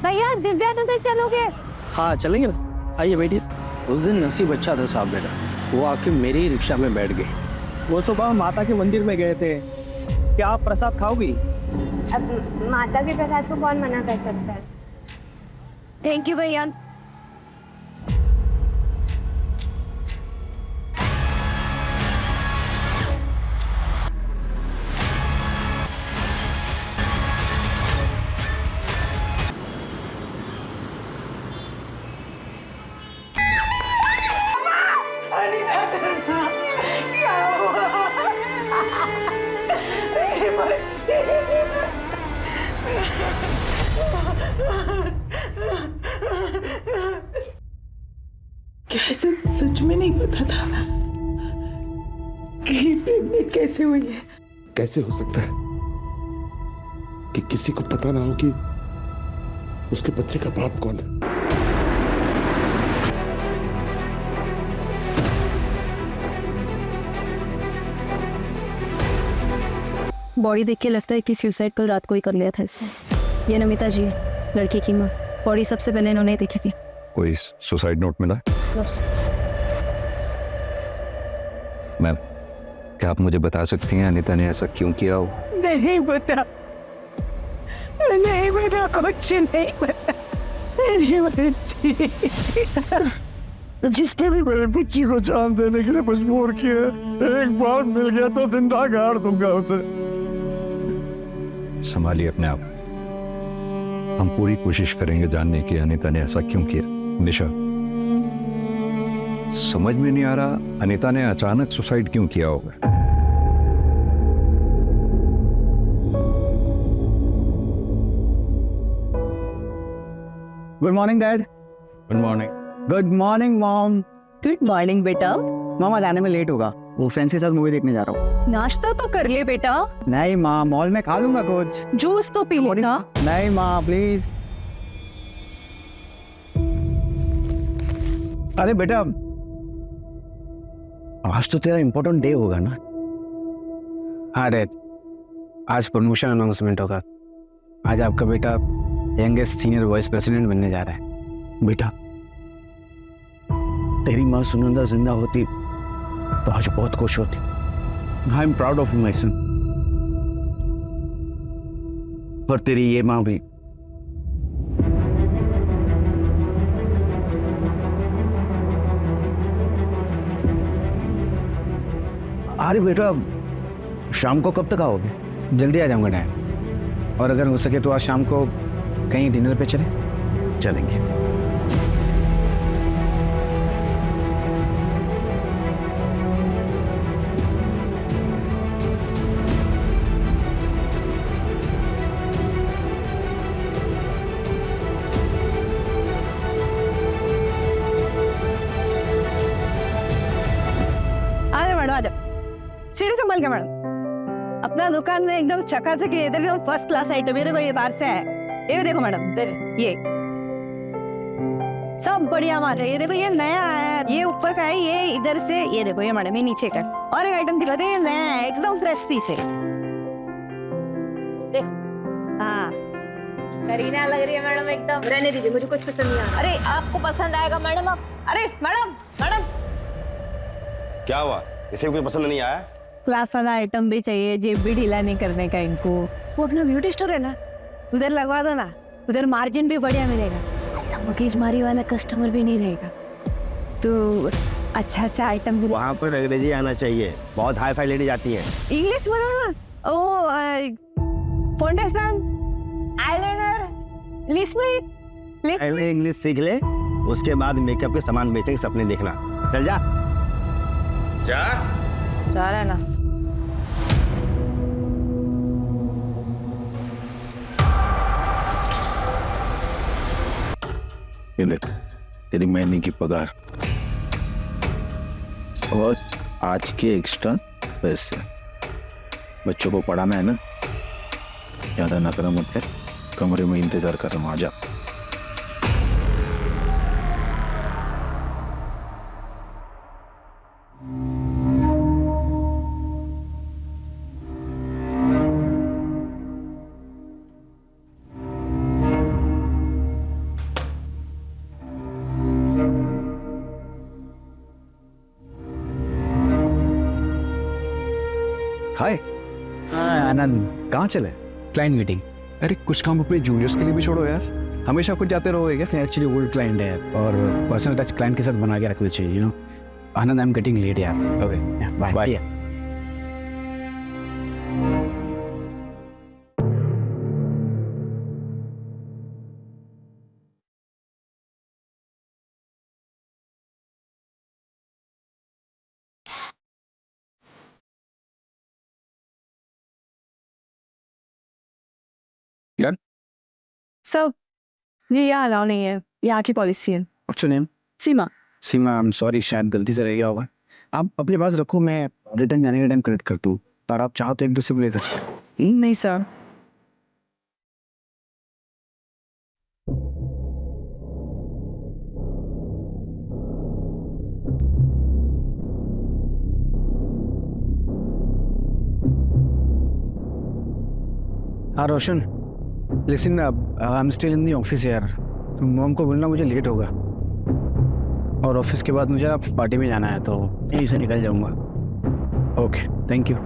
भैया दिव्या नगर चलोगे? हाँ चलेंगे ना, आइए बैठिए। उस दिन नसीब अच्छा था साहब मेरा, वो आके मेरे ही रिक्शा में बैठ गए। वो सुबह माता के मंदिर में गए थे। क्या आप प्रसाद खाओगी? अब माता के प्रसाद को कौन मना कर सकता है। थैंक यू भैया। अनीता सन्ना, क्या हुआ? मेरे बच्चे। क्या ऐसे सच में नहीं पता था कि प्रेग्नेंट कैसे हुई है? कैसे हो सकता है कि किसी को पता ना हो कि उसके बच्चे का बाप कौन है? बॉडी देख के लगता है कि सुसाइड कल रात को ही कर लिया था इसने। ये नमिता जी है, लड़की की माँ। बॉडी सबसे पहले इन्होंने ही देखी थी। कोई सुसाइड नोट मिला? मैम, क्या आप मुझे बता सकती हैं अनीता ने ऐसा क्यों किया हो? नहीं पता, नहीं पता, कुछ नहीं पता। मेरी बच्ची, जिसने भी मेरे बच्ची को जान देने के लिए मजबूर किया, एक बार मिल गया तो जिंदा गाड़ दूंगा उसे। संभालिए अपने आप। हम पूरी कोशिश करेंगे जानने की अनीता ने ऐसा क्यों किया। निशा, समझ में नहीं आ रहा अनीता ने अचानक सुसाइड क्यों किया होगा। Good morning dad. Good morning. Good morning mom. Good morning बेटा। मामा जाने में लेट होगा, वो फ्रेंड्स के साथ मूवी देखने जा रहा हूँ। नाश्ता तो कर ले बेटा। नहीं माँ, मॉल में खा लूंगा कुछ। जूस तो पी लेना। नहीं माँ प्लीज। अरे बेटा, आज तो तेरा इम्पोर्टेंट डे होगा ना? हाँ डैड, आज प्रमोशन अनाउंसमेंट होगा। आज आपका बेटा यंगेस्ट सीनियर वाइस प्रेसिडेंट बनने जा रहा है। बेटा, तेरी माँ सुनंदा जिंदा होती तो आज बहुत खुश होती। I am proud of you my son. और तेरी ये माँ भी। अरे बेटा, शाम को कब तक आओगे? जल्दी आ जाऊंगा डैड, और अगर हो सके तो आज शाम को कहीं डिनर पे चले। चलेंगे। सीढ़ी संभाल के मैडम। अपना दुकान में एकदम चकाचक है, इधर एकदम फर्स्ट क्लास आइटम। मेरे को ये बाहर से है, ये देखो मैडम, ये सब बढ़िया माल है। ये देखो, ये नया है, ये ऊपर का है, ये इधर से, ये देखो, ये मैडम ये नीचे का। और एक आइटम दिखाते हैं, नया है, एकदम फ्रेश पीस है। देख, हाँ करीना लग रही है मैडम एकदम। रहने दीजिए, मुझे कुछ पसंद नहीं आ रहा। अरे आपको पसंद आएगा मैडम। आप अरे मैडम, मैडम क्या हुआ? इसे कुछ पसंद नहीं आया? क्लास वाला आइटम भी चाहिए, जेब भी ढीला नहीं करने का इनको। वो अपना ब्यूटी स्टोर है ना, उधर लगवा दो ना, उधर मार्जिन भी बढ़िया मिलेगा। ऐसा मगजमारी वाला कस्टमर भी नहीं रहेगा। तो अच्छा आइटम भी। वहाँ पर अंग्रेजी आना चाहिए, बहुत हाई फाई लेडी जाती है। इंग्लिश बोलो ना। ओ फाउंडेशन, आईलाइनर, लिपस्टिक। पहले इंग्लिश सीख ले, उसके बाद मेकअप के सामान बेचने के सपने देखना। चल जा जा जा रहा है ना। ये ले तेरी महीने की पगार और आज के एक्स्ट्रा पैसे। बच्चों को पढ़ाना है ना, ज्यादा नखरा मत कर। कमरे में इंतजार कर रहा हूँ, आ जा। हाय। आनंद कहाँ चले? Client meeting. अरे कुछ काम अपने जूनियर्स के लिए भी छोड़ो यार, हमेशा कुछ जाते रहोगे क्या? एक्चुअली ओल्ड क्लाइंट है और पर्सनल टच क्लाइंट के साथ बना के रखना चाहिए, you know. Anand, I am getting late यार। Okay bye bye. सर ये यहाँ अलाउ नहीं है, यहाँ की पॉलिसी है। What's your name? Seema. Seema, I am sorry, शायद गलती से रह गया होगा। आप अपने पास रखो, मैं रिटर्न जाने के टाइम करेक्ट कर दूँ। और आप चाहो तो एक दूसरे को ले सकते हैं। नहीं सर। हाँ Roshan, listen, I am still in the office यार। तो मॉम को बोलना मुझे लेट होगा, और ऑफिस के बाद मुझे ना पार्टी में जाना है, तो यहीं से निकल जाऊंगा। Okay, thank you.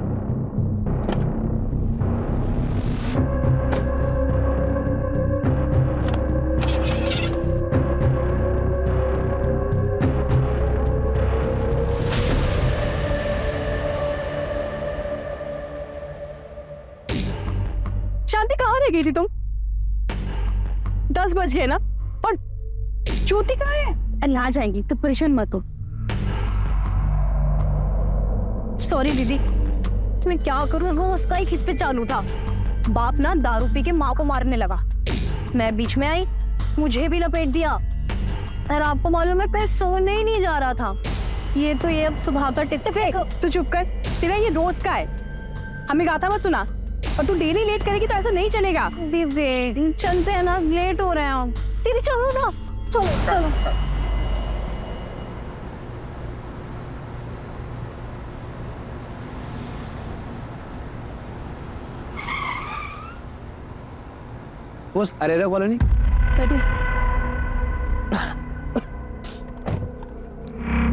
शांति कहाँ रह गई थी तुम? 10 बज गए ना, और ज्योति कहाँ है? अरे आ जाएंगी, तो परेशान मत हो। सॉरी दीदी, मैं क्या करूं, वो उसका ही खिंच पे चालू था। बाप ना दारू पी के माँ को मारने लगा, मैं बीच में आई, मुझे भी लपेट दिया। और आपको मालूम है, मैं सोने ही नहीं जा रहा था। ये तो ये अब सुबह का टिप फेंक। तू चुप कर, तेरा ये रोज का है। हमें गाथा मत सुना, और तू डेली लेट करेगी तो ऐसा नहीं चलेगा। दीदी चलते हैं ना, लेट हो रहे हैं हम। दीदी चलो ना, चलो चलो। बस अरेरा कॉलोनी।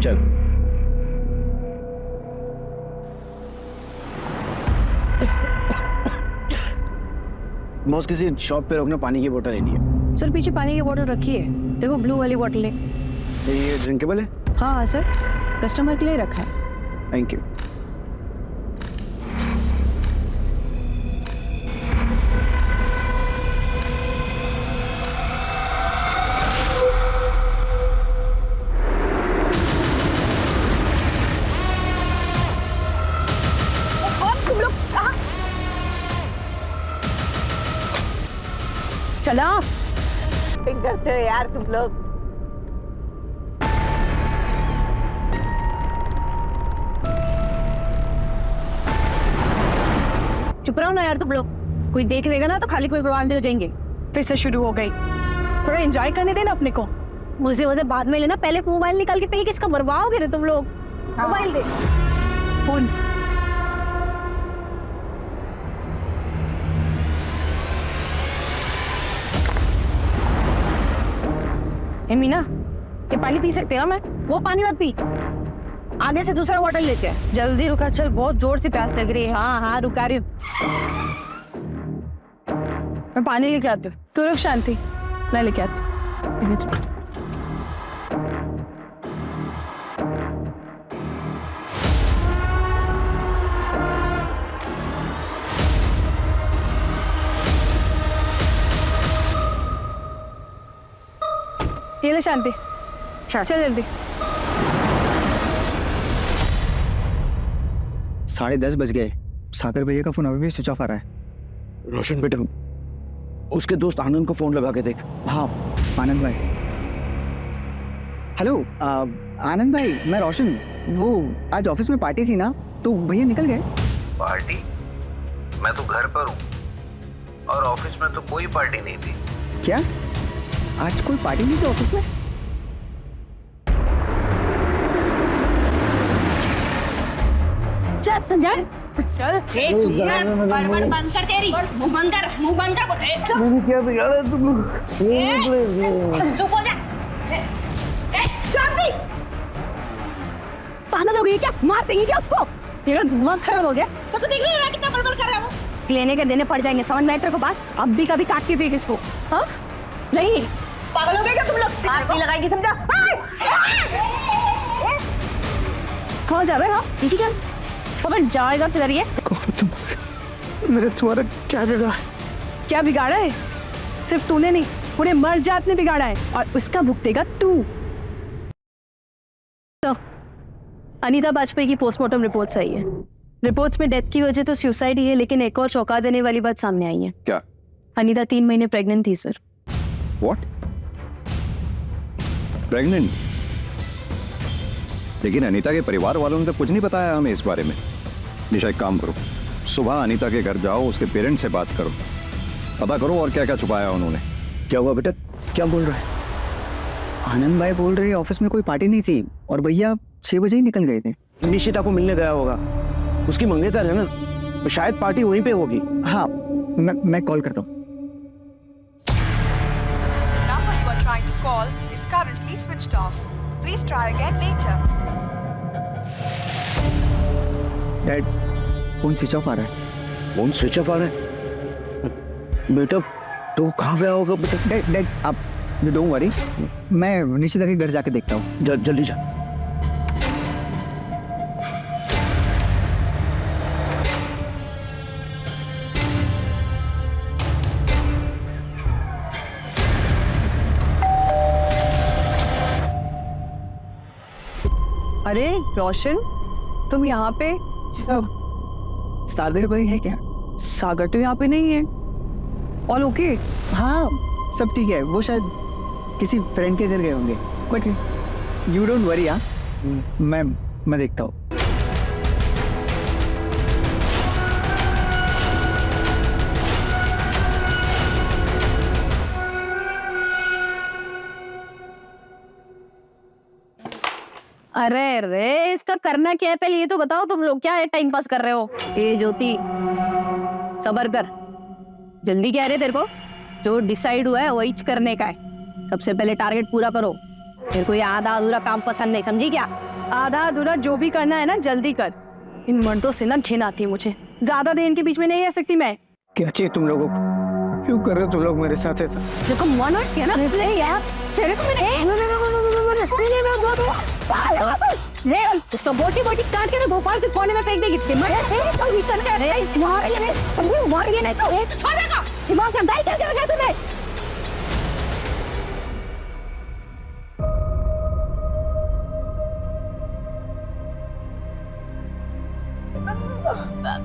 चल, बॉस किसी शॉप पे रोकना, पानी की बोतल लेनी है। सर पीछे पानी की बोतल रखी है, देखो ब्लू वाली बोतल है। ये ड्रिंकेबल है? हाँ सर, कस्टमर के लिए रखा है। Thank you. चला करते हो यार तुम लोग। चुप रहो ना यार तुम लोग, कोई देख लेगा ना तो खाली कोई बर्बाद हो जाएंगे। फिर से शुरू हो गई। थोड़ा एंजॉय करने देना अपने को। मुझे वजह बाद में लेना, पहले मोबाइल निकाल के पे किसका बर्बाद हो गए तुम लोग। मोबाइल दे, फोन। ए मीना, ये पानी पी सकते हैं मैं? वो पानी मत पी, आगे से दूसरा बॉटल लेते हैं। जल्दी रुका, चल बहुत जोर से प्यास लग रही है। हाँ हाँ रुका रही हूँ। मैं पानी लेके आती हूँ, तू रुक शांति, मैं लेके आती हूँ। ये ले शांति, चल जल्दी। 10:30 बज गए, सागर भैया का फोन अभी भी स्विच ऑफ आ रहा है। रोशन बेटा, उसके दोस्त आनंद को फोन लगा के देख। हाँ आनंद भाई। हेलो आनंद भाई, मैं रोशन। वो आज ऑफिस में पार्टी थी ना, तो भैया निकल गए। पार्टी? मैं तो घर पर हूँ और ऑफिस में तो कोई पार्टी नहीं थी। क्या आज कोई पार्टी नहीं थी ऑफिस में? चल चल चल। बंद कर, तेरी मुंह बंद कर, मुंह बंद कर। मैंने क्या बिगाड़ा तुम लोग? चुप हो जा। शांति, पागल हो गई क्या? मार देंगी क्या उसको? तेरा दिमाग खराब हो गया? बस देख रही है कितना बड़बड़ कर रहा है वो। लेने के देने पड़ जाएंगे, समझ में आए तेरे को बात? अब भी कभी काट के फेंक इसको। हाँ नहीं, पागल हो गए क्या तुम लोग? हाथ नहीं लगाएगी समझा? कहाँ जा रहे हैं? हाँ ठीक है, पकड़ जाएगा तेरा ये। मेरे तुम्हारा क्या बिगाड़ा? क्या बिगाड़ा है? सिर्फ तूने नहीं, पूरे मर जात ने बिगाड़ा है, और उसका भुगतेगा तू। तो अनीता बाजपेयी की पोस्टमार्टम रिपोर्ट्स आई है। रिपोर्ट्स में डेथ की वजह तो सुसाइड ही है, लेकिन एक और चौंका देने वाली बात सामने आई है। क्या? अनीता 3 महीने प्रेग्नेंट थी सर। व्हाट? प्रेग्नेंट? लेकिन अनीता के परिवार वालों ने तो कुछ नहीं बताया हमें इस बारे में। निशा एक काम करो, सुबह अनीता के घर जाओ, उसके पेरेंट्स से बात करो, पता करो और क्या क्या छुपाया उन्होंने। क्या हुआ बेटा, क्या बोल रहा है? आनंद भाई बोल रहे ऑफिस में कोई पार्टी नहीं थी और भैया 6 बजे ही निकल गए थे। निशिता को मिलने गया होगा, उसकी मंगेतर है ना, तो शायद पार्टी वहीं पे होगी। हाँ मैं कॉल करता हूँ। The number you are trying to call is currently switched off. Please try again later. Dad phone switch off आ रहा है। फोन स्विच ऑफ आ रहा है? बेटा तो कहाँ गया होगा बेटा? डैड आप डोंट वरी, मैं निशिता के घर जाके देखता हूँ। जल्दी जा। अरे रोशन, तुम यहाँ पे? सागर भाई है क्या? सागर तो यहाँ पे नहीं है। All okay? हाँ सब ठीक है, वो शायद किसी फ्रेंड के घर गए होंगे, बट यू डोंट वरी। हाँ मैं देखता हूँ। अरे रे, इसका करना क्या है पहले ये तो बताओ। तुम लोग क्या है टाइम पास कर रहे हो? ए ज्योति, सबर कर, जल्दी क्या है रे तेरे को? जो डिसाइड हुआ है वही करने का है। सबसे पहले टारगेट पूरा करो। मेरे को ये आधा अधूरा काम पसंद नहीं, समझी क्या? आधा अधूरा जो भी करना है ना जल्दी कर। इन मर्दों से ना घिन आती है मुझे, ज्यादा देर इनके बीच में नहीं रह सकती मैं। क्या चाहिए तुम लोगों को? क्यों कर रहे हो तुम लोग मेरे साथ ऐसा? देखो मन और किया ना यार, तेरे को इसको बोटी बोटी काट के ना भोपाल के कोने में फेंक देगी। दिमाग का दाई करके रखा तूने।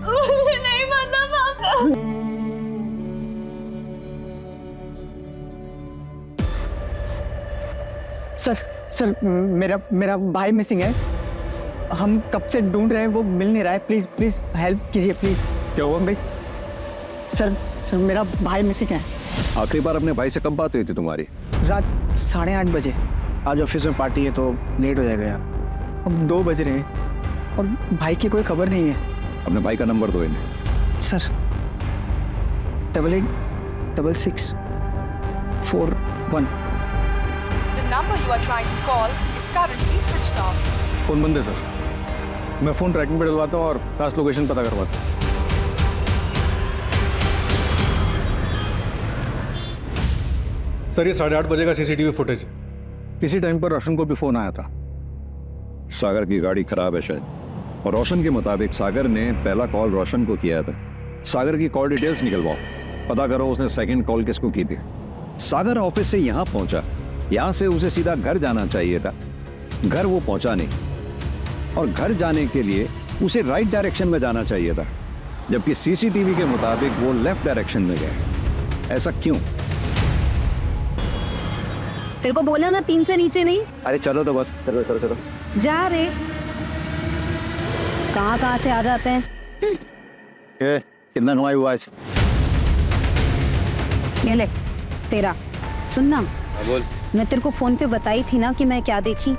मुझे नहीं पता पापा। सर मेरा भाई मिसिंग है। हम कब से ढूंढ रहे हैं, वो मिल नहीं रहा है। प्लीज हेल्प कीजिए प्लीज। क्या हुआ? प्लीज सर मेरा भाई मिसिंग है। आखिरी बार अपने भाई से कब बात हुई थी तुम्हारी? रात 8:30 बजे। आज ऑफिस में पार्टी है तो लेट हो जाएगा यार। अब 2 बज रहे हैं और भाई की कोई खबर नहीं है। अपने भाई का नंबर दो इन्हें। Sir 8866 41। The number you are trying to call is currently switched off. Phone बंद है सर। मैं फोन ट्रैकिंग पे डलवाता हूँ और लास्ट लोकेशन पता करवाता हूँ। सर ये 8:30 बजे का सीसीटीवी फुटेज। इसी टाइम पर रोशन को भी फोन आया था। सागर की गाड़ी खराब है शायद, और रोशन के मुताबिक सागर ने पहला कॉल रोशन को किया था। सागर की कॉल डिटेल्स निकलवाओ, पता करो उसने सेकंड कॉल किसको की थी। सागर ऑफिस से यहाँ पहुंचा, यहाँ से उसे सीधा घर जाना चाहिए था, घर वो पहुंचा नहीं, और घर जाने के लिए उसे राइट डायरेक्शन में जाना चाहिए था, जबकि सीसीटीवी के मुताबिक वो लेफ्ट डायरेक्शन में गए। ऐसा क्यों? तेरे को बोला ना 3 से नीचे नहीं। अरे चलो तो बस, चलो चलो चलो जा रे, कहाँ से आ जाते हैं। कितना नुआई हुआ आज? ये ले तेरा। सुनना, बोल। मैं तेरे को फोन पे बताई थी ना कि मैं क्या देखी।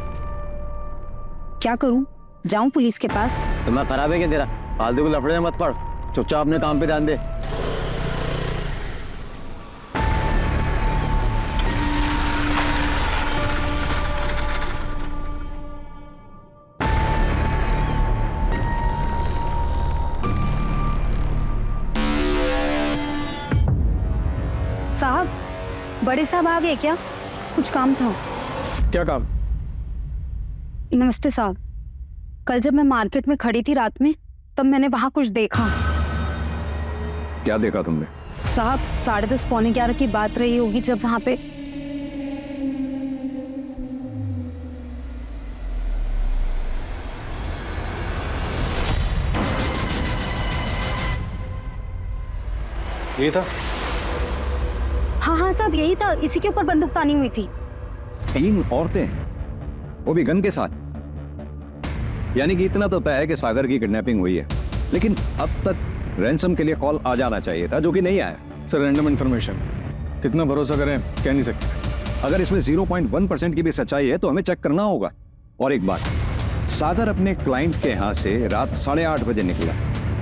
क्या करूं? जाऊं पुलिस के पास? दिमाग खराब है क्या तेरा? फालतू को लफड़े में मत पड़, चुपचाप अपने काम पे ध्यान दे। बड़े साहब आ गए क्या? कुछ काम था। क्या काम? नमस्ते साहब, कल जब मैं मार्केट में खड़ी थी रात में, तब मैंने वहां कुछ देखा। क्या देखा तुमने? साहब 10:30 पौने 11 की बात रही होगी जब वहां पे ये था? हाँ साहब यही था, इसी के ऊपर बंदूक तानी हुई थी। 3 औरतें, वो भी गन के साथ। यानी कि इतना तो तय है कि सागर की किडनैपिंग हुई है, लेकिन अब तक रैंसम के लिए कॉल आ जाना चाहिए था, जो कि नहीं आया। सर रैंडम इन्फॉर्मेशन, कितना भरोसा करें कह नहीं सकते। अगर इसमें 0.1% की भी सच्चाई है तो हमें चेक करना होगा। और एक बात, सागर अपने क्लाइंट के यहाँ से रात 8:30 बजे निकला,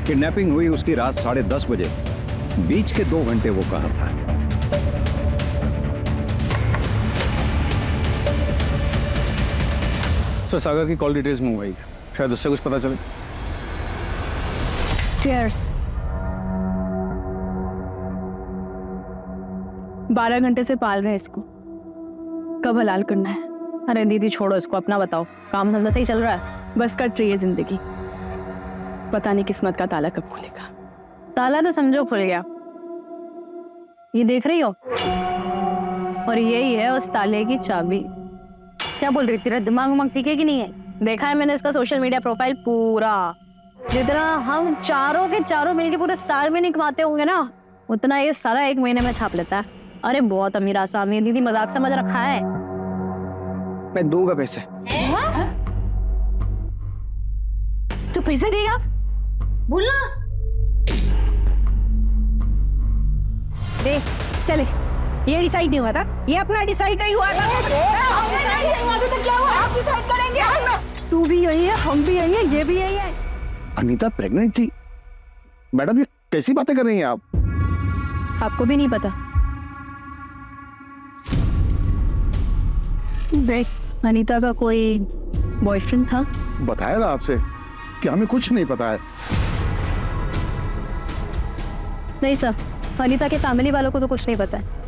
किडनैपिंग हुई उसकी रात 10:30 बजे। बीच के 2 घंटे वो कहाँ था? सर सागर की कॉल डिटेल्स मंगवाई है, शायद उससे कुछ पता चले। Cheers. 12 घंटे से पाल रहे हैं इसको, कब हलाल करना है? अरे दीदी छोड़ो इसको, अपना बताओ, काम धंधा सही चल रहा है? बस कट रही है जिंदगी, पता नहीं किस्मत का ताला कब खुलेगा। ताला तो समझो खुल गया, ये देख रही हो, और यही है उस ताले की चाबी। क्या बोल रही, तेरा दिमाग उमाग ठीक है कि नहीं है? देखा है मैंने इसका सोशल मीडिया प्रोफाइल पूरा, जितना हम चारों के चारों मिलके पूरे साल में नहीं कमाते होंगे ना, उतना ये सारा 1 महीने में छाप लेता है। अरे बहुत अमीर आसामी है दीदी, मजाक समझ रखा है। मैं दूंगा पैसे। तू पैसे देगा? बोलना। दे चले, ये डिसाइड नहीं हुआ था, ये अपना डिसाइड नहीं हुआ था। तो क्या हुआ? आप डिसाइड करेंगे। तू भी यही है, हम भी यही है, ये भी यही है। अनीता प्रेग्नेंट थी? मैडम ये कैसी बातें कर रही हैं आप? आपको भी नहीं पता? देख, अनीता का कोई बॉयफ्रेंड था? बताया ना आपसे कि हमें कुछ नहीं पता है। नहीं सर, अनीता के फैमिली वालों को तो कुछ नहीं पता है।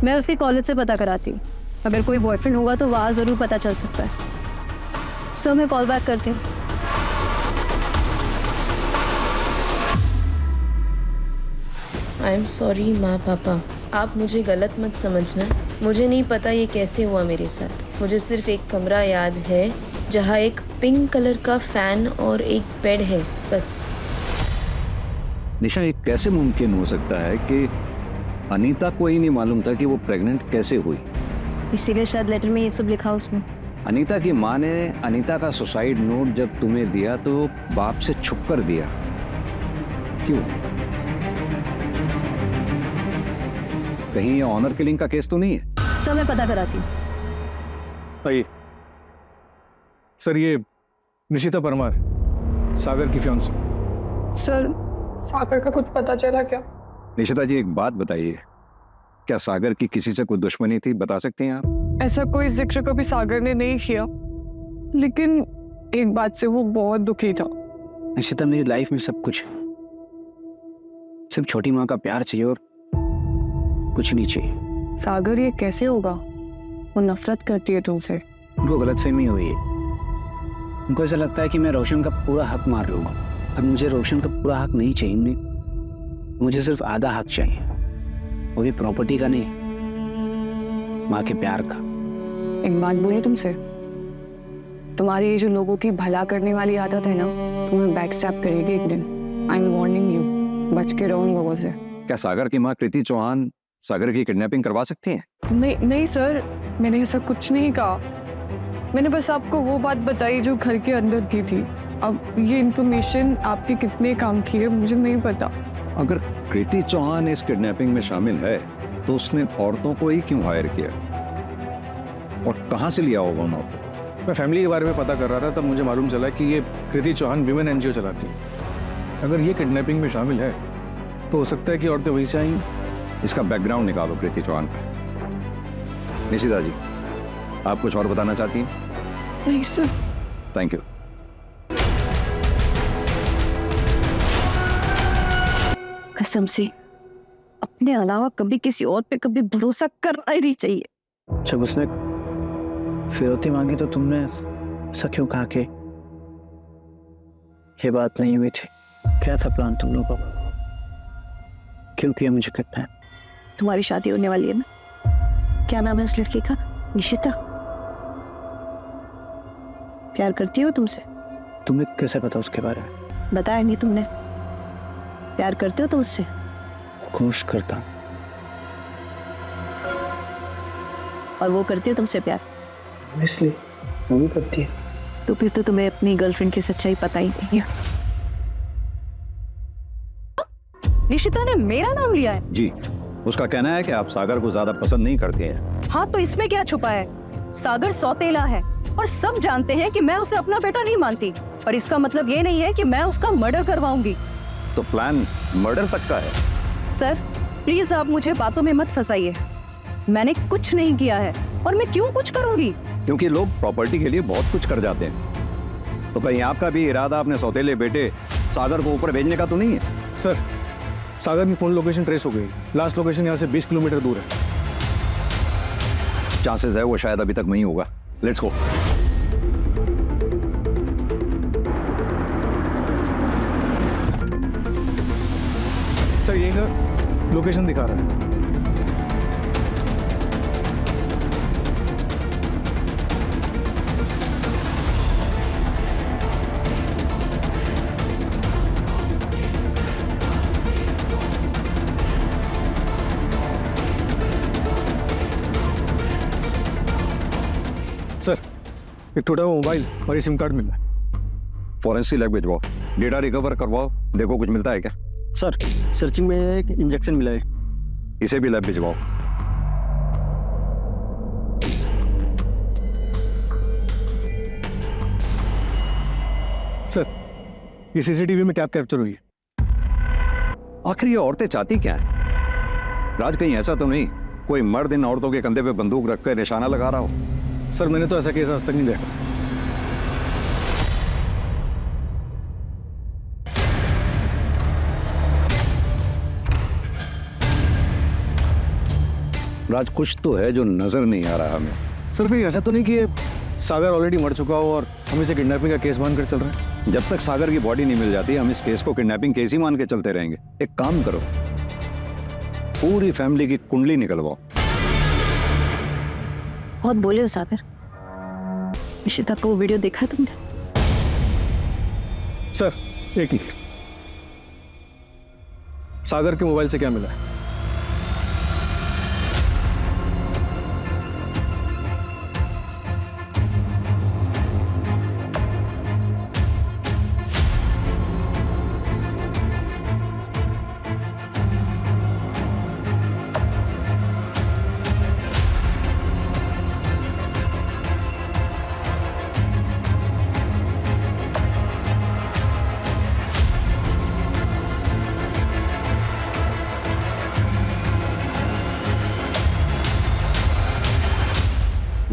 मैं उसके कॉलेज से पता कराती हूँ, अगर कोई बॉयफ्रेंड होगा तो वहाँ ज़रूर पता चल सकता है। सो मैं कॉल बैक करती हूँ। आई एम सॉरी माँ पापा, आप मुझे गलत मत समझना। मुझे नहीं पता ये कैसे हुआ मेरे साथ। मुझे सिर्फ एक कमरा याद है जहाँ एक पिंक कलर का फैन और एक बेड है, बस। निशा, ये कैसे मुमकिन हो सकता है कि अनीता को ही नहीं मालूम था कि वो प्रेग्नेंट कैसे हुई? इसीलिए शायद लेटर में ये सब लिखा उसने। अनीता की माँ ने अनीता का सुसाइड नोट जब तुम्हें दिया तो बाप से छुप कर दिया, क्यों? कहीं ये ऑनर किलिंग का केस तो नहीं है? सर मैं पता कराती हूँ। आइए सर, ये निशिता परमार, सागर की फियांसी। सर सागर का कुछ पता चला क्या? निशिता जी एक बात बताइए, क्या सागर की किसी से कोई दुश्मनी थी, बता सकते हैं आप? ऐसा कोई जिक्र कभी सागर ने नहीं किया, लेकिन एक बात से वो बहुत दुखी था। निशिता, मेरी लाइफ में सब कुछ, सिर्फ छोटी माँ का प्यार चाहिए और कुछ नहीं चाहिए। सागर ये कैसे होगा? वो नफरत करती है तुमसे। उनको गलतफहमी हुई है, उनको ऐसा लगता है कि मैं रोशन का पूरा हक मार रहा हूँ। अब मुझे रोशन का पूरा हक नहीं चाहिए, मुझे सिर्फ आधा हक चाहिए, वो भी प्रॉपर्टी का नहीं, माँ के प्यार का। एक बात बोलूं तुमसे, तुम्हारी ये जो लोगों की भला करने वाली आदत है ना, तुम्हें बैकस्टैप करेगी एक दिन। आई एम वार्निंग यू, बच के रहो उन लोगों से। क्या सागर की माँ कृति चौहान सागर की किडनैपिंग करवा सकती हैं? नहीं नहीं सर, मैंने ऐसा कुछ नहीं कहा। मैंने बस आपको वो बात बताई जो घर के अंदर की थी। अब ये इन्फॉर्मेशन आपके कितने काम की है मुझे नहीं पता। अगर कृति चौहान इस किडनैपिंग में शामिल है तो उसने औरतों को ही क्यों हायर किया और कहां से लिया होगा उन औरतों? मैं फैमिली के बारे में पता कर रहा था, तब मुझे मालूम चला कि ये कृति चौहान विमेन एनजीओ चलाती है। अगर ये किडनैपिंग में शामिल है तो हो सकता है कि औरतें वहीं से आई। इसका बैकग्राउंड निकालो कृति चौहान का। निशिता जी, आप कुछ और बताना चाहती हैं? नहीं सर। Thank you. कसम से अब अपने अलावा कभी किसी और पे कभी भरोसा करना ही नहीं चाहिए। जब उसने फिरौती मांगी तो तुमने ऐसा क्यों कहा कि ये बात नहीं हुई थी? क्या था प्लान तुम लोगों का? क्यों किया मुझे कितना? तुम्हारी शादी होने वाली है ना, क्या नाम है उस लड़की का? निशिता। प्यार करती हो तुमसे? तुम्हें कैसे पता उसके बारे में? बताया नहीं तुमने? प्यार करते हो तुम उससे? कोशिश करता। और वो करती है तुमसे प्यार? इसलिए वो भी करती है। तो फिर तो तुम्हें अपनी गर्लफ्रेंड की सच्चाई पता ही नहीं है। निशिता ने मेरा नाम लिया है? जी, उसका कहना है कि आप सागर को ज्यादा पसंद नहीं करते हैं। हाँ, तो इसमें क्या छुपा है? सागर सौतेला है और सब जानते हैं कि मैं उसे अपना बेटा नहीं मानती, और इसका मतलब ये नहीं है कि मैं उसका मर्डर करवाऊंगी। तो प्लान मर्डर तक का है? सर प्लीज आप मुझे बातों में मत फंसाइए। मैंने कुछ नहीं किया है, और मैं क्यों कुछ करूंगी? क्योंकि लोग प्रॉपर्टी के लिए बहुत कुछ कर जाते हैं। तो कहीं आपका भी इरादा अपने सौतेले बेटे सागर को ऊपर भेजने का तो नहीं है? सर, सागर की फोन लोकेशन ट्रेस हो गई। लास्ट लोकेशन यहाँ से 20 किलोमीटर दूर है। चांसेस है वो शायद अभी तक वहीं होगा। Let's go. सर यही ना लोकेशन दिखा रहा है। सर, एक टूटा हुआ मोबाइल और ये सिम कार्ड मिला है। फॉरेंसिक लैब भिजवाओ, डेटा रिकवर करवाओ, देखो कुछ मिलता है क्या। सर, सर्चिंग में एक इंजेक्शन मिला है। इसे भी लैब भिजवाओ। सर, ये सीसीटीवी में टैप कैप्चर हुई है। आखिर ये औरतें चाहती क्या है? राज, कहीं ऐसा तो नहीं कोई मर्द इन औरतों के कंधे पे बंदूक रखकर निशाना लगा रहा हो? सर, मैंने तो ऐसा केस आज तक नहीं देखा। राज, कुछ तो है जो नजर नहीं आ रहा हमें। सर, फिर ऐसा तो नहीं कि ये सागर ऑलरेडी मर चुका हो और हम इसे किडनैपिंग का केस मानकर चल रहे हैं? जब तक सागर की बॉडी नहीं मिल जाती हम इस केस को किडनैपिंग केस ही मान के चलते रहेंगे। एक काम करो, पूरी फैमिली की कुंडली निकलवाओ। बहुत बोले हो सागर। निशिता को वो वीडियो देखा तुमने? सर, एक मिनट। सागर के मोबाइल से क्या मिला है?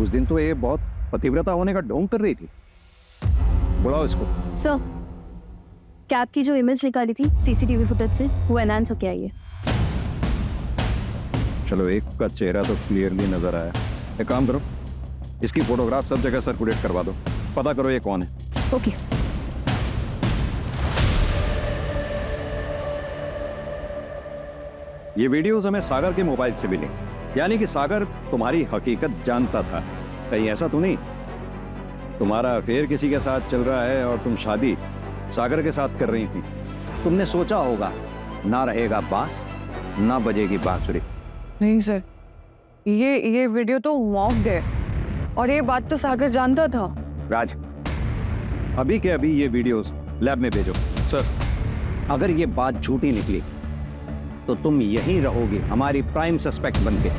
उस दिन तो ये बहुत पतिव्रता होने का ढोंग कर रही थी। बुलाओ इसको। सर, कैब की जो इमेज निकाली थी सीसीटीवी फुटेज से, वो एनहांस होके आई है। चलो, एक का चेहरा तो क्लियरली नजर आया। एक काम करो, इसकी फोटोग्राफ सब जगह सर्कुलेट करवा दो, पता करो ये कौन है। ओके। ये वीडियोस हमें सागर के मोबाइल से मिली, यानी कि सागर तुम्हारी हकीकत जानता था। कहीं ऐसा तो नहीं तुम्हारा अफेयर किसी के साथ चल रहा है और तुम शादी सागर के साथ कर रही थी? तुमने सोचा होगा ना रहेगा बांस ना बजेगी बांसुरी। नहीं सर, ये वीडियो तो मॉक्ड है और ये बात तो सागर जानता था। राज, अभी के अभी ये वीडियोस लैब में भेजो। सर, अगर ये बात झूठी निकली तो तुम यहीं रहोगे हमारी प्राइम सस्पेक्ट बनके।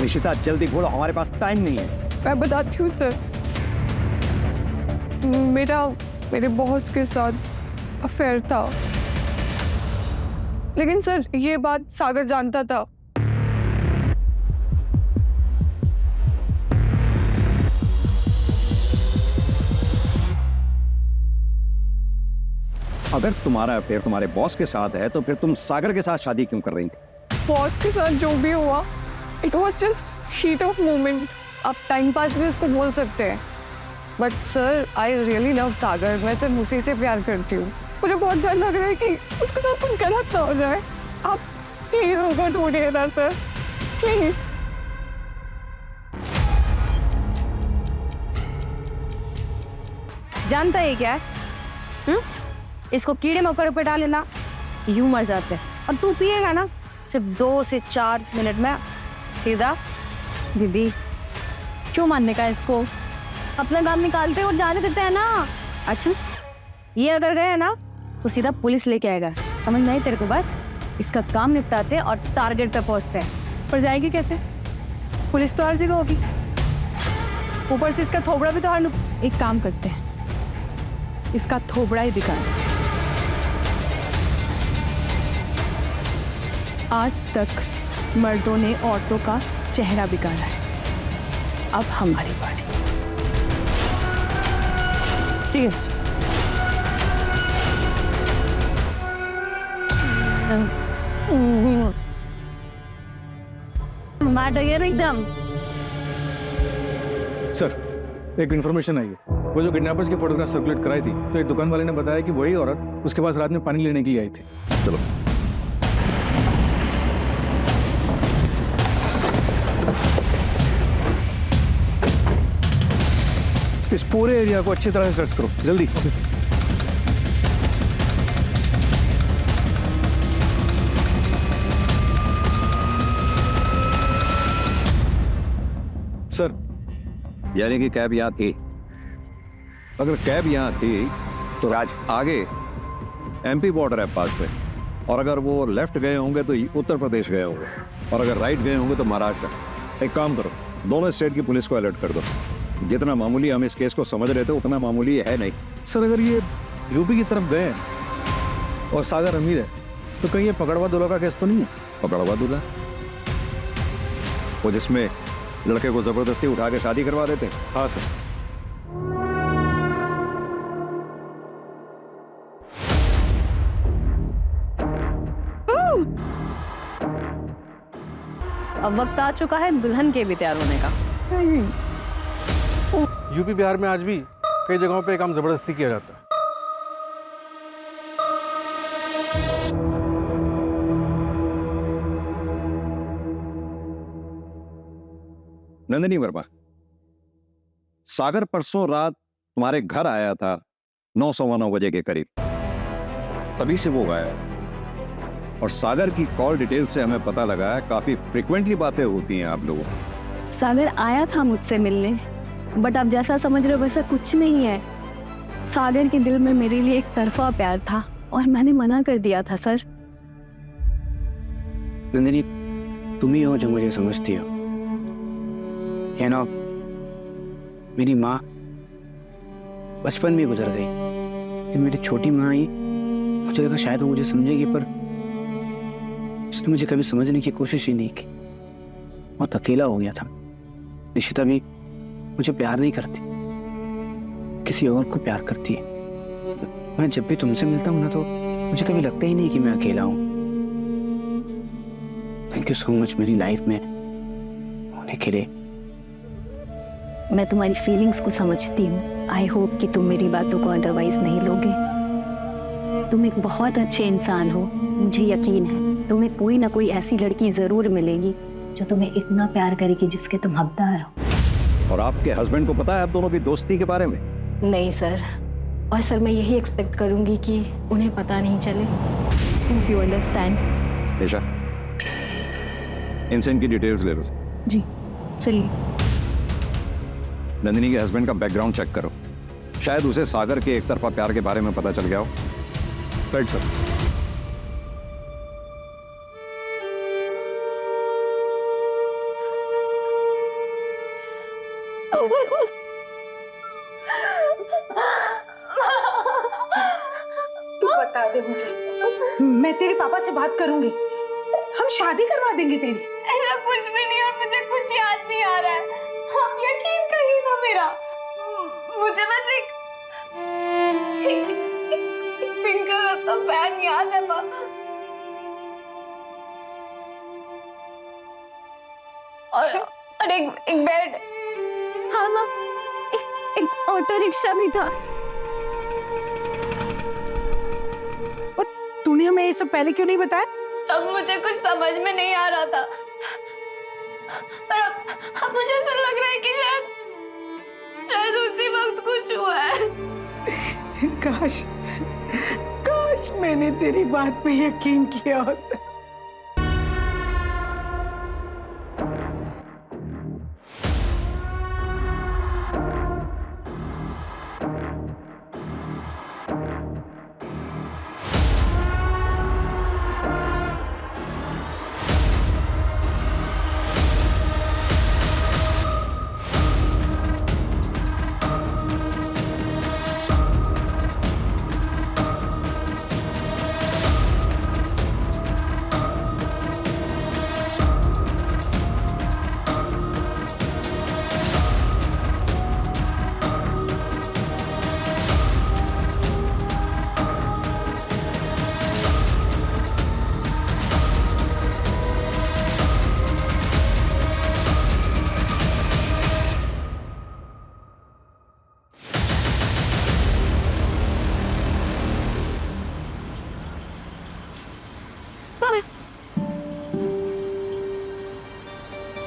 निशिता, जल्दी बोलो, हमारे पास टाइम नहीं है। मैं बताती हूँ सर, मेरे बॉस के साथ अफेयर था, लेकिन सर ये बात सागर जानता था। अगर तुम्हारा अफेयर तुम्हारे बॉस के साथ है तो फिर तुम सागर के साथ शादी क्यों कर रही थी? बॉस के साथ जो भी हुआ, it was just heat of moment. आप टाइम पास भी उसको बोल सकते हैं। But sir, I really love Sagar. मैं सिर्फ उसी से प्यार करती हूँ। मुझे बहुत डर लग रहा है कि उसके साथ कुछ गलत ना हो जाए। आप प्लीज उसको ढूंढिए ना सर, प्लीज। जानता है क्या है? इसको कीड़े मकोड़े पे डालेना, यूं मर जाते हैं। और तू पिएगा ना, सिर्फ 2 से 4 मिनट में सीधा। दीदी क्यों मानने का इसको? अपना काम निकालते और जाने देते हैं ना। अच्छा, ये अगर गए ना तो सीधा पुलिस लेके आएगा। समझ नहीं तेरे को बात? इसका काम निपटाते और टारगेट पे पहुंचते हैं। पर जाएगी कैसे? पुलिस तो हर जगह होगी, ऊपर से इसका थोबड़ा भी तो हर एक काम करते हैं, इसका थोबड़ा ही दिखा। आज तक मर्दों ने औरतों का चेहरा बिगाड़ा है, अब हमारी बारी। ठीक है। स्मार्ट हो गया ना एकदम। सर, एक इन्फॉर्मेशन आई है। वो जो किडनैपर्स की फोटोग्राफ सर्कुलेट कराई थी, तो एक दुकान वाले ने बताया कि वही औरत उसके पास रात में पानी लेने के लिए आई थी। चलो। इस पूरे एरिया को अच्छी तरह से सर्च करो, जल्दी। सर, यानी कि कैब यहाँ थी। अगर कैब यहाँ थी तो राज आगे एमपी बॉर्डर है पास में, और अगर वो लेफ्ट गए होंगे तो उत्तर प्रदेश गए होंगे, और अगर राइट गए होंगे तो महाराष्ट्र। एक काम करो, दोनों स्टेट की पुलिस को अलर्ट कर दो। जितना मामूली हम इस केस को समझ रहे थे उतना मामूली है नहीं। सर, अगर ये यूपी की तरफ गए हैं और सागर अमीर है, तो कहीं ये पकड़वा दूल्हा का केस तो नहीं है? पकड़वा दूल्हा? वो जिसमें लड़के को जबरदस्ती उठा के शादी करवा देते? हाँ सर। अब वक्त आ चुका है दुल्हन के भी तैयार होने का। यूपी बिहार में आज भी कई जगहों पे काम जबरदस्ती किया जाता है। नंदिनी वर्मा, सागर परसों रात तुम्हारे घर आया था 9:15 बजे के करीब, तभी से वो गायब। और सागर की कॉल डिटेल से हमें पता लगा है काफी फ्रिक्वेंटली बातें होती हैं आप लोगों की। सागर आया था मुझसे मिलने, बट आप जैसा समझ रहे हो वैसा कुछ नहीं है। सागर के दिल में मेरे लिए एक तरफा प्यार था और मैंने मना कर दिया था सर। नंदिनी, तुम ही हो जो मुझे समझती हो। है ना, मेरी माँ बचपन में गुजर गई। मेरी छोटी माँ आई, मुझे लगा शायद वो मुझे समझेगी, पर उसने मुझे कभी समझने की कोशिश ही नहीं की। बहुत अकेला हो गया था। निशिता भी मुझे प्यार नहीं करती, किसी और को प्यार करती है। मैं जब भी तुमसे मिलता हूँ ना, तो मुझे कभी लगता ही नहीं कि मैं अकेला हूँ। थैंक यू सो मच मेरी लाइफ में होने के लिए। मैं तुम्हारी फीलिंग्स को समझती हूँ। आई होप कि तुम मेरी बातों को अदरवाइज नहीं लोगे। तुम एक बहुत अच्छे इंसान हो, मुझे यकीन है तुम्हें कोई ना कोई ऐसी लड़की जरूर मिलेगी जो तुम्हें इतना प्यार करेगी जिसके तुम हकदार हो। और आपके हस्बैंड को पता है आप दोनों की दोस्ती के बारे में? नहीं सर, और सर मैं यही एक्सपेक्ट करूंगी कि उन्हें पता नहीं चले। You understand? निशा, इनसे इनकी डिटेल्स ले लो। जी चलिए। नंदिनी के हस्बैंड का बैकग्राउंड चेक करो, शायद उसे सागर के एक तरफा प्यार के बारे में पता चल गया हो। Right sir. तू बता दे मुझे, मैं तेरे पापा से बात करूंगी, हम शादी करवा देंगे तेरी। ऐसा कुछ भी नहीं, और मुझे कुछ याद नहीं आ रहा है। आप यकीन करिए ना मेरा, मुझे बस एक पिंक कलर का फैन याद है माँ? और एक बेड। हाँ माँ, एक ऑटो रिक्शा भी था। और तूने हमें ये सब पहले क्यों नहीं बताया? तब मुझे कुछ समझ में नहीं आ रहा था, पर अब मुझे ऐसा लग रहा है कि शायद उसी वक्त कुछ हुआ है। काश मैंने तेरी बात पे यकीन किया होता।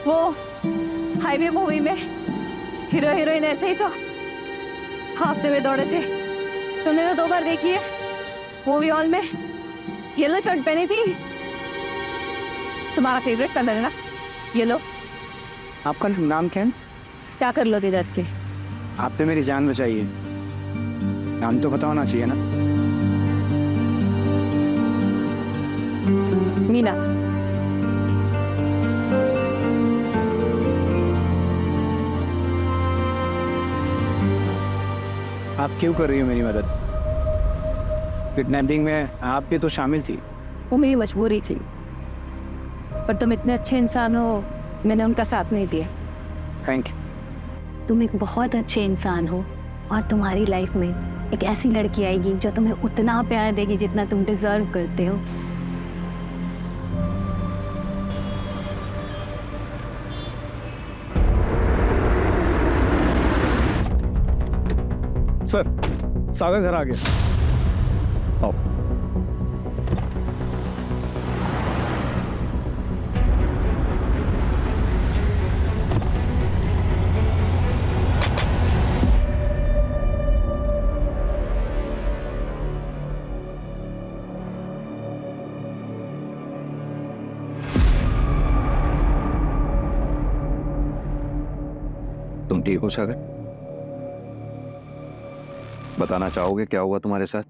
वो हाईवे मूवी में हीरो हीरोइन ऐसे ही तो हाफते हुए दौड़े थे। तुमने तो 2 बार देखी है। मूवी हॉल में येलो शर्ट पहनी थी। तुम्हारा फेवरेट कलर है ना येलो। आपका नाम क्या है? क्या कर लो जात के? आप तो मेरी जान बचाइए। नाम तो पता होना चाहिए ना। मीना। आप क्यों कर रही हो मेरी मदद? किडनैपिंग में आप भी तो शामिल थी। वो मेरी मजबूरी थी, पर तुम इतने अच्छे इंसान हो, मैंने उनका साथ नहीं दिया। Thank you. तुम एक बहुत अच्छे इंसान हो और तुम्हारी लाइफ में एक ऐसी लड़की आएगी जो तुम्हें उतना प्यार देगी जितना तुम डिजर्व करते हो। सर, सागर घर आ गया। आओ। तुम ठीक हो सागर? बताना चाहोगे क्या हुआ तुम्हारे साथ?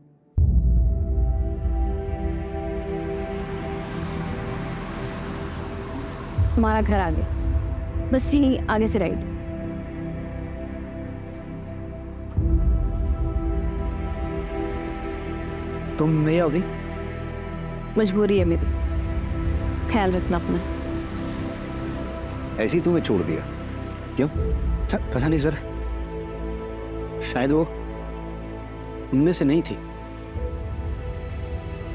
तुम्हारा घर आ गया, बस यहीं आगे से राइट। तुम नहीं आओगी? मजबूरी है मेरी, ख्याल रखना अपना। ऐसे ही तुम्हें छोड़ दिया क्यों? पता नहीं सर, शायद वो उनमें से नहीं थी।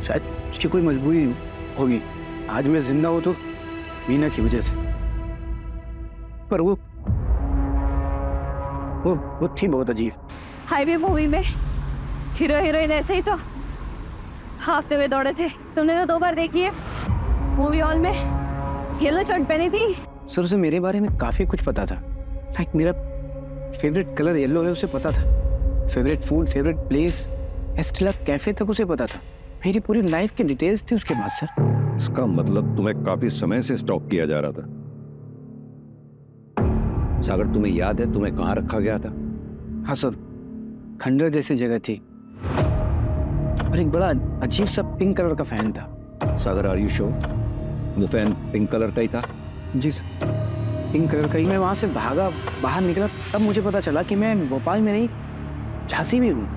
शायद उसकी कोई मजबूरी होगी। आज मैं जिंदा हूं तो मीना की वजह से, पर वो थी बहुत अजीब। हाईवे मूवी में हीरो हीरोइन ऐसे ही तो हाफते हुए दौड़े थे। तुमने तो 2 बार देखी है। मूवी हॉल में येलो शर्ट पहनी थी। सर उसे मेरे बारे में काफी कुछ पता था। लाइक मेरा फेवरेट कलर येलो है उसे पता था। Favourite food, favourite place, Estella cafe तक उसे पता था। मेरी पूरी लाइफ की डिटेल्स थी उसके बाद सर। इसका मतलब तुम्हें काफी समय से स्टॉक किया जा रहा था। सागर, तुम्हें याद है तुम्हें कहाँ रखा गया था? हाँ सर, खंडर जैसी जगह थी और एक बड़ा अजीब सा पिंक कलर का फैन था। सागर, आर यू श्योर वो फैन पिंक कलर का ही था? जी सर, पिंक कलर का ही। मैं वहां से भागा, बाहर निकला, तब मुझे पता चला कि मैं भोपाल में नहीं झांसी में हूँ।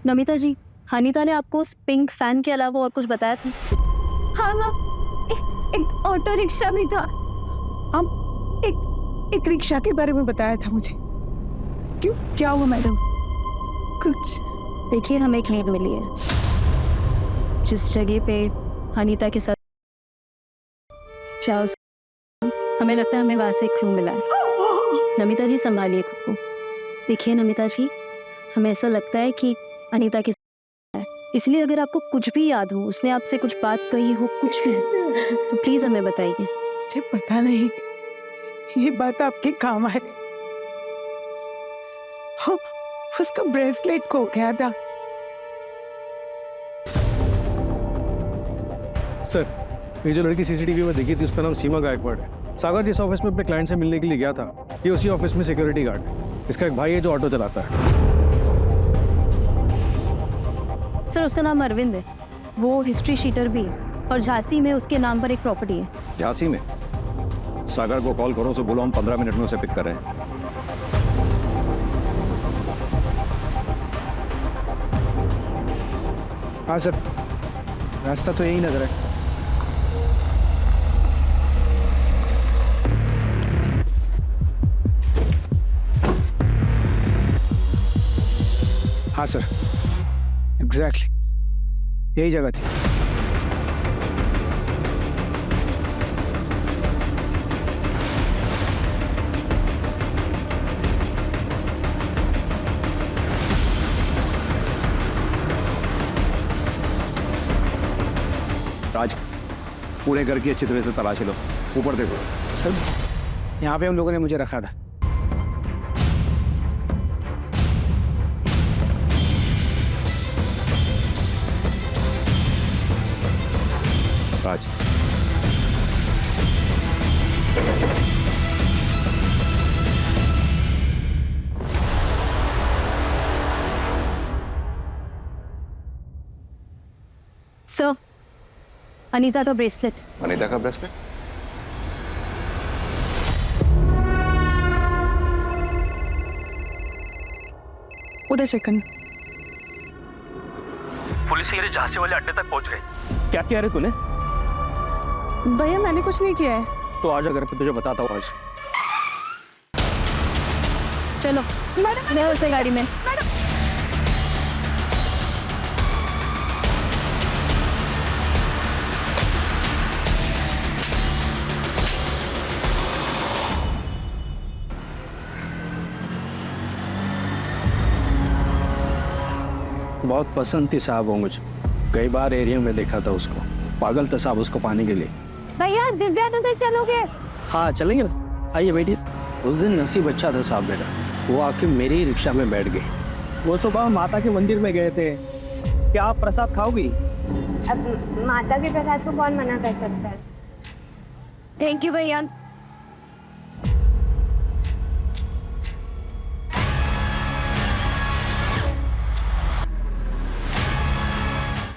नमिता जी, हनीता ने आपको उस पिंक फैन के अलावा और कुछ बताया था? हाँ माँ, एक ऑटो रिक्शा भी था। हम एक रिक्शा के बारे में बताया था मुझे। क्यों, क्या हुआ मैडम? कुछ। देखिए, हमें एक लीड मिली है। जिस जगह पे अनीता के साथ हमें लगता है हमें वहां से एक क्लू मिला है। नमिता जी, संभालिए खुद को। देखिए नमिता जी, हमें ऐसा लगता है कि अनीता के साथ है, इसलिए अगर आपको कुछ भी याद हो, उसने आपसे कुछ बात कही हो, कुछ भी, तो प्लीज हमें बताइए। मुझे पता नहीं ये बात आपके काम आए। हाँ, उसका ब्रेसलेट खो गया था। सर, ये जो लड़की सीसीटीवी में दिखी थी उसका नाम सीमा गायकवाड़ है। सागर जिस ऑफिस में अपने क्लाइंट से मिलने के लिए गया था, ये उसी ऑफिस में सिक्योरिटी गार्ड है। इसका एक भाई है जो ऑटो चलाता है। सर, उसका नाम अरविंद है, वो हिस्ट्री शीटर भी है और झांसी में उसके नाम पर एक प्रॉपर्टी है। झांसी में? सागर को कॉल करो, उसे बोलो हम 15 मिनट में उसे पिक कर रहे हैं। हाँ सर, रास्ता तो यही नजर है। हाँ सर, एग्जैक्टली यही जगह थी। राज, पूरे घर की अच्छी तरह से तलाशी लो। ऊपर देखो। सर, यहाँ पे उन लोगों ने मुझे रखा था। राज, सर, अनीता का ब्रेसलेट। अनीता का ब्रेसलेट? उधर चेक करना। पुलिस ये झांसी वाले अड्डे तक पहुंच गई। क्या किया रे तूने? भैया मैंने कुछ नहीं किया है। तो आजा घर पे, तुझे बताता हूँ आज। चलो मैं उसे गाड़ी में। बहुत पसंद थी साहब वो मुझे, कई बार एरिया में देखा था उसको। पागल था साहब उसको पाने के लिए। भैया, दिव्या नगर चलोगे? हाँ चलेंगे ना, आइए बैठिए। उस दिन नसीब अच्छा था साहब मेरा, वो आके मेरी ही रिक्शा में बैठ गई। वो सुबह माता के मंदिर में गए थे। क्या आप प्रसाद खाओगी? अब माता के प्रसाद को कौन मना कर सकता है? थैंक यू भैया।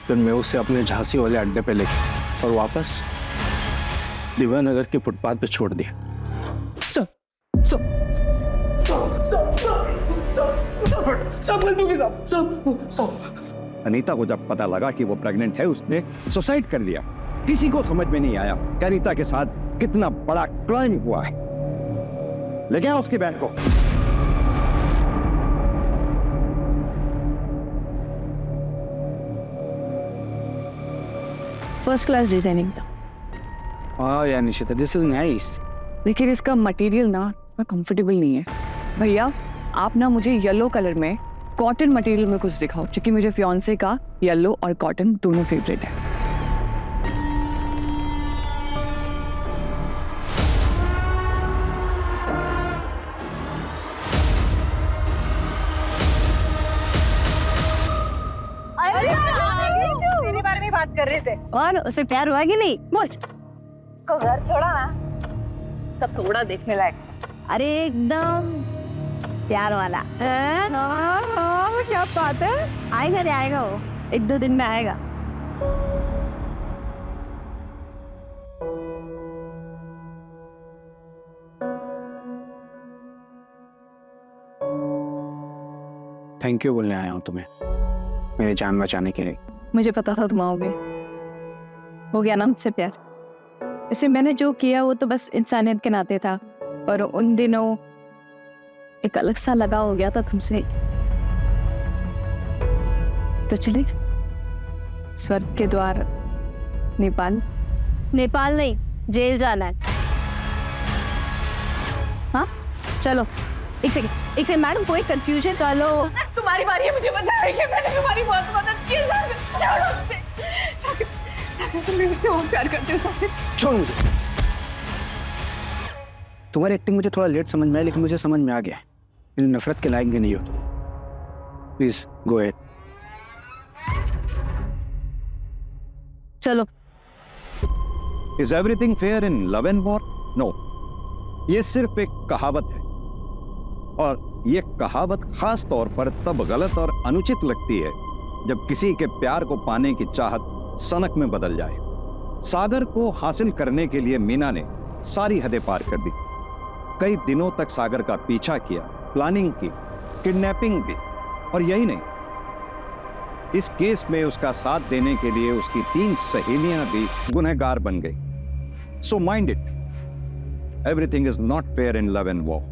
फिर मैं उसे अपने झांसी वाले अड्डे पे लेके और वापस दिव्या नगर के फुटपाथ पे छोड़ दिया। अनीता को जब पता लगा कि वो प्रेग्नेंट है, उसने सुसाइड कर लिया। किसी को समझ में नहीं आया कि अनीता के साथ कितना बड़ा क्राइम हुआ है। ले गया उसकी बहन को। फर्स्ट क्लास डिजाइनिंग था। हाँ यार निशिता, दिस इज नाइस। लेकिन इसका मटेरियल ना कंफर्टेबल नहीं है। भैया आप ना मुझे येलो कलर में कॉटन मटेरियल में कुछ दिखाओ, क्योंकि मेरे फियांसे का येलो और कॉटन दोनों फेवरेट है। तेरे बारे में बात कर रहे थे। और उसे प्यार हुआ कि नहीं? बोल। उसको घर छोड़ा ना, सब थोड़ा देखने लायक। अरे एकदम प्यार वाला। क्या बात है। आएगा रे, आएगा वो, 1-2 दिन में आएगा। थैंक यू बोलने आया हूँ तुम्हें, मेरी जान बचाने के लिए। मुझे पता था तुम आओगे। हो गया ना मुझसे प्यार। इसे मैंने जो किया वो तो बस इंसानियत के नाते था, पर उन दिनों एक अलग सा लगाव हो गया था तुमसे। तो चले स्वर्ग के द्वार नेपाल। नेपाल नहीं, जेल जाना है। हाँ चलो। एक सेकंड मैडम, कोई कंफ्यूजन? चलो तुम्हारी बारी है मुझे बचाने की, मैंने तुम्हारी बहुत मदद की है सागर। छोड़ो मुझे सागर, तुम मुझसे बहुत प्यार करते हो सागर। छोड़ मुझे। तुम्हारी एक्टिंग मुझे थोड़ा लेट समझ में आया, लेकिन मुझे समझ में आ गया मेरी नफरत के लायक भी नहीं हो तुम। Please go ahead. चलो। Is everything fair in love and war? No, ये सिर्फ एक कहावत है, और ये कहावत खास तौर पर तब गलत और अनुचित लगती है जब किसी के प्यार को पाने की चाहत सनक में बदल जाए। सागर को हासिल करने के लिए मीना ने सारी हदें पार कर दी। कई दिनों तक सागर का पीछा किया, प्लानिंग की, किडनैपिंग भी, और यही नहीं, इस केस में उसका साथ देने के लिए उसकी 3 सहेलियां भी गुनहगार बन गई। So mind it, everything is not fair in love and war.